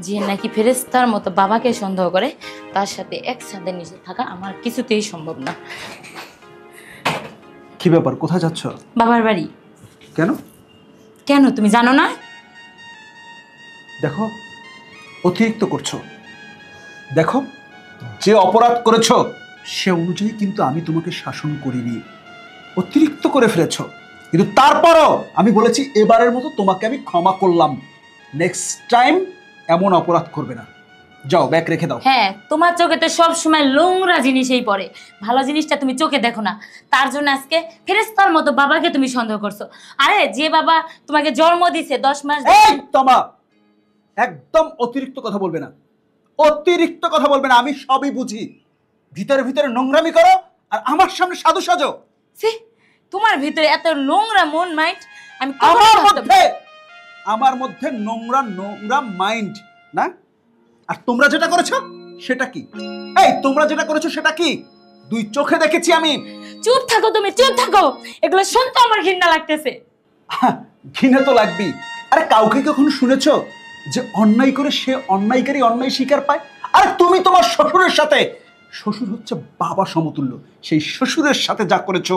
যে নাকি ফেরেশতার মতো বাবাকে সন্দেহ করে, তার সাথে একসাথে নিচে থাকা আমার কিছুতেই সম্ভব না। কি ব্যাপার, কোথায় যাচ্ছ? বাবার বাড়ি। কেন? কেন তুমি জানো না? দেখো, অতিরিক্ত করছো। দেখো, যে অপরাধ করেছো সে অনুযায়ী কিন্তু আমি তোমাকে শাসন করিনি, অতিরিক্ত করে ফেলেছো। কিন্তু তারপরও আমি বলেছি এবারের মতো তোমাকে আমি ক্ষমা করলাম, নেক্সট টাইম এমন অপরাধ করবে না। যাও, ব্যাগ রেখে দাও। হ্যাঁ, তোমার চোখে তো সব সময় নোংরা জিনিসই পড়ে, ভালো জিনিসটা তুমি চোখে দেখো না। তার জন্য আজকে ফেরেশতার মতো বাবাকে তুমি সন্দেহ করছো। আরে যে বাবা তোমাকে জন্ম দিছে 10 মাস। এই তোমা, একদম অতিরিক্ত কথা বলবে না, অতিরিক্ত কথা বলবে না। আমি সবই বুঝি। ভিতরে ভিতরে নোংরামি করো আর আমার সামনে সাধু সাজো। ছি, তোমার ভিতরে এত নোংরা মন মাইন্ড আমি আমার মধ্যে নোংরা নোংরা মাইন্ড না? আর তোমরা যেটা করেছো সেটা কি? এই তোমরা যেটা করেছো সেটা কি? দুই চোখে দেখেছি আমি। চুপ থাকো, তুমি চুপ থাকো, এগুলো শুনতে আমার ঘৃণা লাগতেছে। ঘৃণা তো লাগবেই। আরে কাউকে কখনো শুনেছো যে অন্যায় করে সে অন্যায়কারী অন্যায় স্বীকার পায়? আরে তুমি তোমার শ্বশুরের সাথে, শ্বশুর হচ্ছে বাবা সমতুল্য, সেই শ্বশুরের সাথে যা করেছো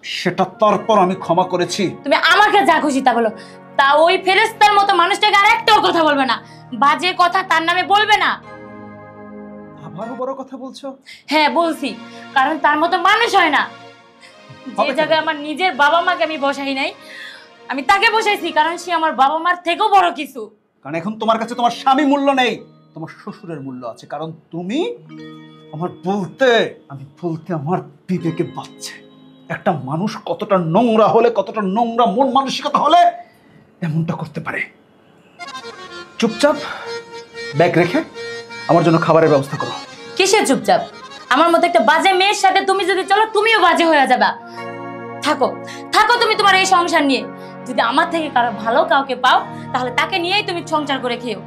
সেটা তারপর আমি ক্ষমা করেছি। তুমি আমাকে যা খুশি তা বলো, তা ওই ফেরেশতার মতো মানুষটাকে আর একটাও কথা বলবে না, বাজে কথা তার নামে বলবে না। আবারও বড় কথা বলছো? হ্যাঁ বলছি, কারণ তার মতো মানুষ হয় না। যে জায়গায় আমার নিজের বাবা মাকে আমি বসাই নাই, আমি তাকে বসাইছি, কারণ সে আমার বাবা মার থেকেও বড় কিছু। কারণ এখন তোমার কাছে তোমার স্বামী মূল্য নেই, তোমার শ্বশুরের মূল্য আছে। কারণ তুমি আমি বলতে আমার বিবেকে বাজছে। একটা মানুষ কতটা নোংরা হলে, কতটা নোংরা মন মানসিকতা হলে এমনটা করতে পারে। চুপচাপ ব্যাগ রেখে আমার জন্য খাবারের ব্যবস্থা করো। কিসের চুপচাপ? আমার মতো একটা বাজে মেয়ের সাথে তুমি যদি চলো, তুমিও বাজে হয়ে যাবে। থাকো থাকো তুমি তোমার এই সংসার নিয়ে। যদি আমার থেকে কারো ভালো কাউকে পাও, তাহলে তাকে নিয়েই তুমি সংসার করে খেও।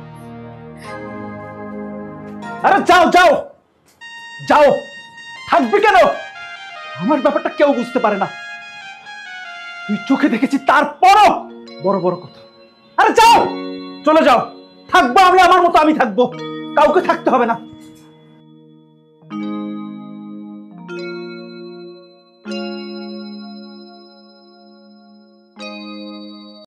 আরে যাও যাও যাও, থাকবে কেন? আমার ব্যাপারটা কেউ বুঝতে পারে না। তুই চোখে দেখেছি তারপরও বড় বড় কথা। আরে যাও, চলে যাও। থাকবো আমি আমার মতো, আমি থাকবো, কাউকে থাকতে হবে না।